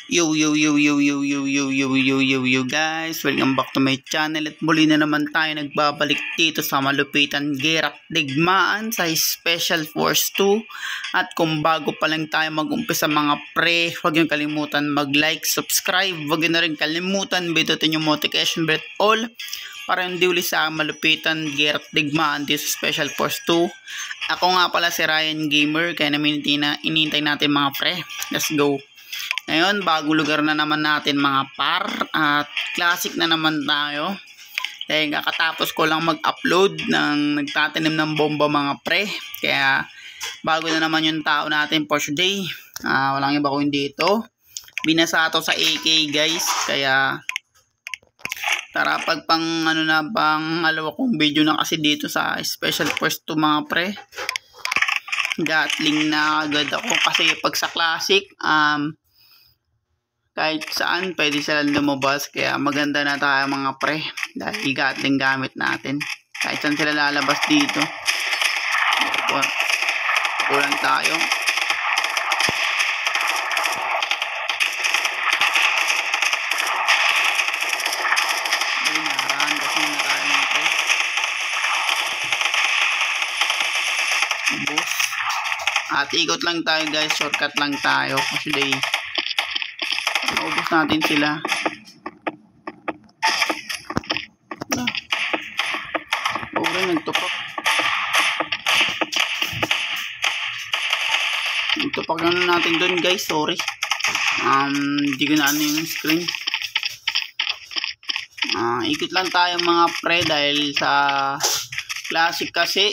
Yo guys, welcome back to my channel at muli na naman tayo nagbabalik dito sa malupitan Gerat Digmaan sa Special Force 2. At kung bago pa lang tayo mag-umpisa mga pre, huwag nyo kalimutan mag-like, subscribe, huwag nyo na rin kalimutan bidutin yung notification bell all para hindi uli sa malupitan Gerat Digmaan dito sa Special Force 2. Ako nga pala si Ryan Gamer, kaya namin inintay natin mga pre. Let's go. Ngayon, bagong lugar na naman natin mga par at classic na naman tayo. Dahil kakatapos ko lang mag-upload ng nagtatanim ng bomba mga pre. Kaya bago na naman yung tao natin for today. Walang iba kundi ito. Binasa to sa AK guys. Kaya tara pang alawa kong video na kasi dito sa Special Force 2 mga pre. Gatling na agad ako kasi pag sa classic kahit saan pwede silang lumabas, kaya maganda na tayo mga pre dahil gatling gamit natin kahit saan sila lalabas dito. Kulang tayo. Naran kasi na tayo mga pre. Ubus. At ikot lang tayo guys, shortcut lang tayo kasi ubos natin sila. Nagtupak na natin dun guys, sorry. Hindi ko na yung screen. Ikot lang tayo mga pre dahil sa classic kasi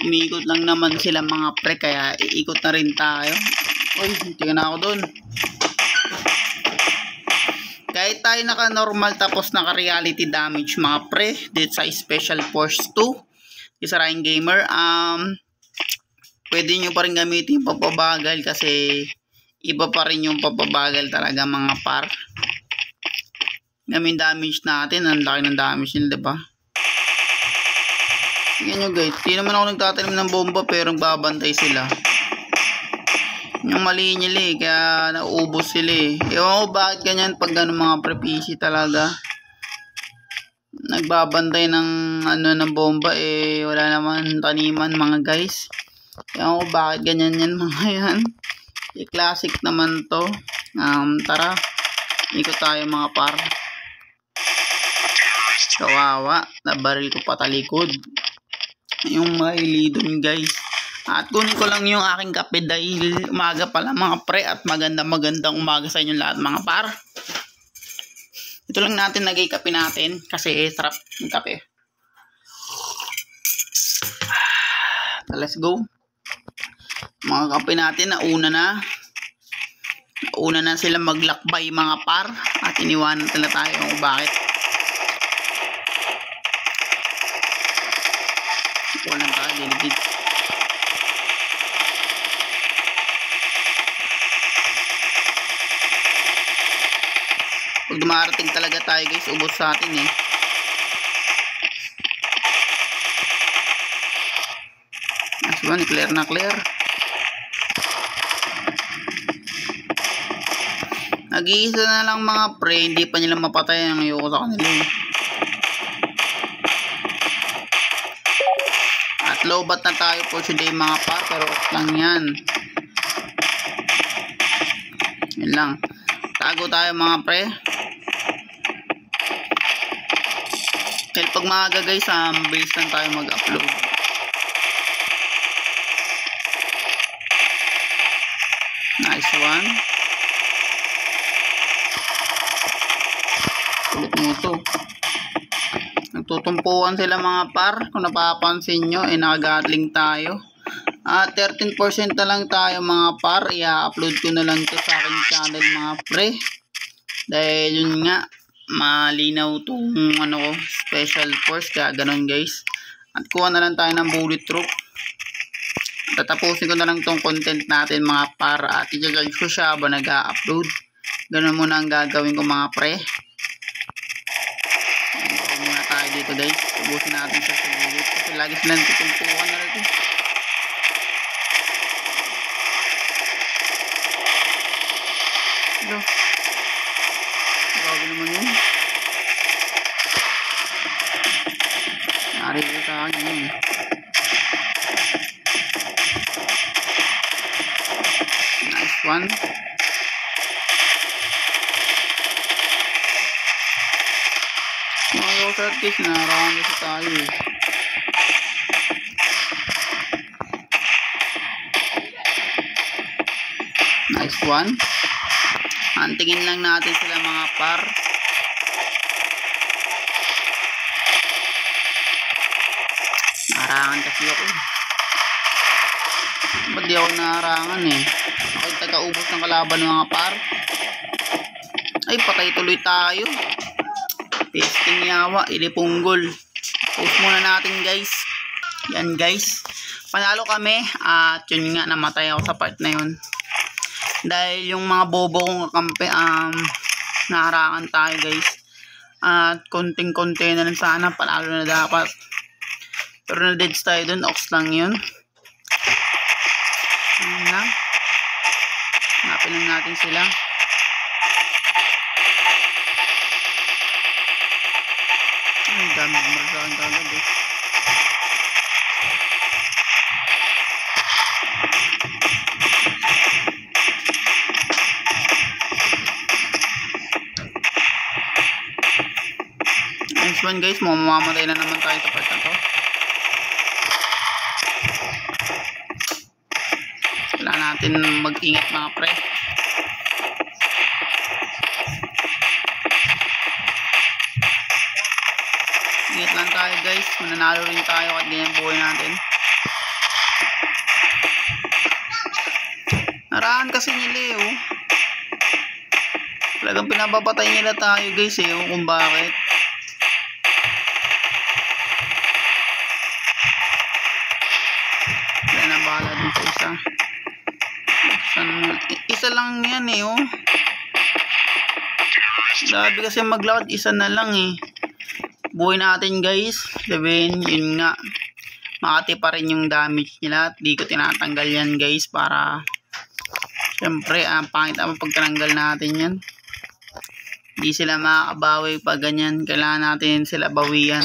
umiikot lang naman sila mga pre, kaya iikot na rin tayo. Uy, tingnan na ako dun. Kahit tayo naka-normal tapos naka-reality damage mga pre dito sa Special Force 2 isa Ryan Gamer, pwede nyo pa rin gamitin yung papabagal kasi iba pa rin yung papabagal talaga mga par. Gaming damage natin, ang laki ng damage nila, diba? Tingnan nyo guys, di naman ako nagtatanim ng bomba pero babantay sila. Yung mali nila kaya nauubos sila Ewan ko bakit ganyan pag mga pre-PC talaga. Nagbabantay ng ng bomba wala naman taniman mga guys. Ewan ko bakit ganyan yan mga yan. Classic naman to. Tara, ikot tayo mga par. Kawawa, nabaril ko patalikod. Yung mailidon guys. At kunin ko lang yung aking kape dahil umaga pala mga pre at magandang umaga sa inyo lahat mga par. Ito lang natin nagay kape natin kasi sarap yung kape. Let's go. Mga kape natin nauna na sila maglakbay mga par at iniwanan nila tayo kung bakit. Walang tayo diligid. Pag dumarating talaga tayo guys, ubos sa atin Diba, clear na clear. Nag-iisa na lang mga pre, hindi pa nila mapatay ang ayoko sa kanila At lowbat na tayo for today mga par, pero lang yan. Yan lang. Tago tayo mga pre. Dahil pag maaga guys, base lang tayo mag-upload. Nice one. Ulit mo ito. Nagtutumpuan sila mga par. Kung napapansin nyo, nakagatling tayo. 13% na lang tayo mga par. I-upload ko na lang ito sa aking channel mga pre. Dahil yun nga, malinaw itong Special Force, kaya ganun guys. At kuha na lang tayo ng bullet troop. Tatapusin ko na lang itong content natin mga par at i-judge ko siya ba nag-upload. Ganun muna ang gagawin ko mga pre. Ito muna tayo dito guys. Ubusin natin sa bullet kasi lagi silang tutumpuan na rin. Hello. shot guys, naharangan kasi tayo eh. Nice one. Antingin lang natin sila mga par. Naharangan kasi ako. Ba't di ako naharangan eh? Ako'y taga-ubos ng kalaban ng mga par. Ay, patay tuloy tayo. Testing yawa, ilipunggol. Post muna natin guys. Yan guys. Panalo kami. At yun nga, namatay ako sa part na yun. Dahil yung mga bobo kong kakampi, naharangan tayo guys. At konting-konti na lang sana. Panalo na dapat. Pero na-deads tayo dun. Ox lang yun. Ayan lang. Hanapin lang natin sila. Ay, dami marasaan kagad eh. Next one guys, mamamatay na naman tayo sa part na to. Kailangan natin mag-ingat mga pre. Ingat lang tayo guys, mananalo rin tayo at ganyan buhay natin. Naraan kasi nila eh oh. Talagang pinapapatay nila tayo guys eh oh, kung bakit. Wala na bala dun sa isa. Isa lang yan eh oh. Sabi kasi maglakad, isa na lang eh. Buhay natin guys. Sabihin, yun nga. Makati pa rin yung damage nila. At di ko tinatanggal yan guys. Para syempre, pangit naman pag tinanggal natin yan. Di sila makakabawi pag ganyan. Kailangan natin sila bawian.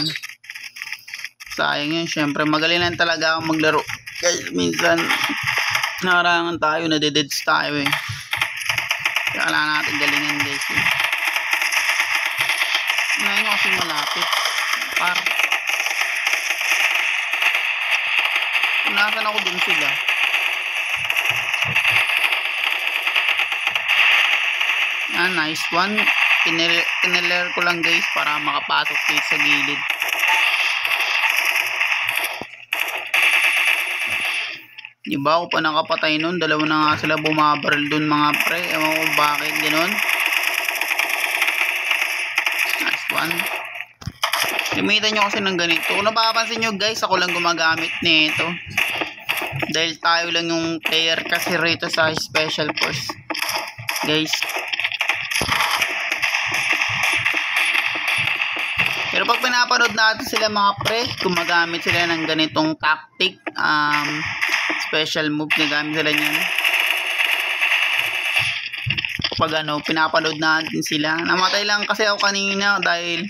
Sayang yun. Syempre, magaling lang talaga ako maglaro. Guys, minsan naharangan tayo. Nadededs tayo eh. Kailangan natin galingan guys eh. Ngayon kasi malapit. Par. Nasaan ako dun sila? Nice one. Kineler ko lang guys para makapasok dito sa gilid. Diba ako pa nakapatay nun? Dalawa na nga sila bumabaril dun mga pre. Ewan ko bakit gano'n. Nice one. Limitan nyo kasi ng ganito. Kung napapansin nyo guys, ako lang gumagamit nito. Dahil tayo lang yung player kasi rito sa special force. Guys. Pero pag pinapanood natin sila mga pre, gumagamit sila ng ganitong tactic. Special move na gamit sila niyan. Pag pinapanood natin sila. Namatay lang kasi ako kanina dahil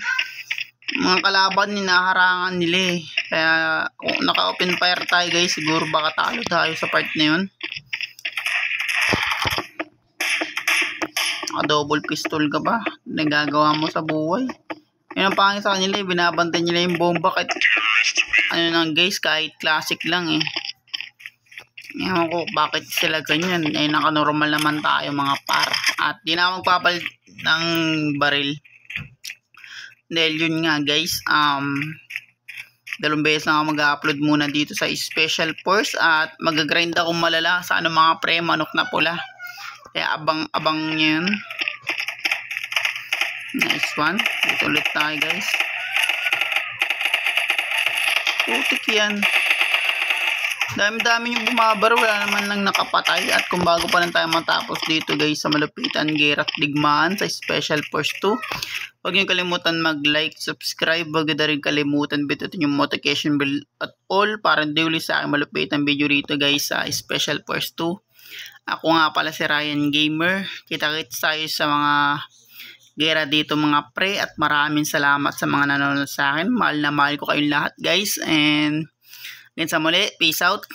mga kalaban hinaharangan nila eh. Kaya kung naka-open fire tayo guys, siguro baka talo tayo sa part na yun. Naka-double pistol ka ba? Nagagawa mo sa buhay. Yun ang pangit sa kanila eh. Binabantay nila yung bomba kahit lang guys, kahit classic lang eh. Ewan ko bakit sila ganyan. Eh naka-normal naman tayo mga par. At di na magpapalit ng baril. Dahil yun nga guys, dalawang beses lang ako mag-upload muna dito sa special force at mag-grind ako malala sa mga pre, manok na pula. Kaya abang nyo yun. Nice one. Dito ulit tayo guys. Putik yan. Dami-dami yung bumabar, wala naman lang nakapatay. At kung bago pa lang tayo matapos dito guys sa malupitan Geralt Digmaan sa Special Force 2, huwag nyo kalimutan mag-like, subscribe, huwag na rin kalimutan bitutin yung notification bell at all para hindi ulit sa aking malupitan video rito guys sa Special Force 2. Ako nga pala si Ryan Gamer. Kita-kits tayo sa mga gera dito mga pre at maraming salamat sa mga nanonood sa akin. Mahal na mahal ko kayong lahat guys, and hanggang sa muli, peace out.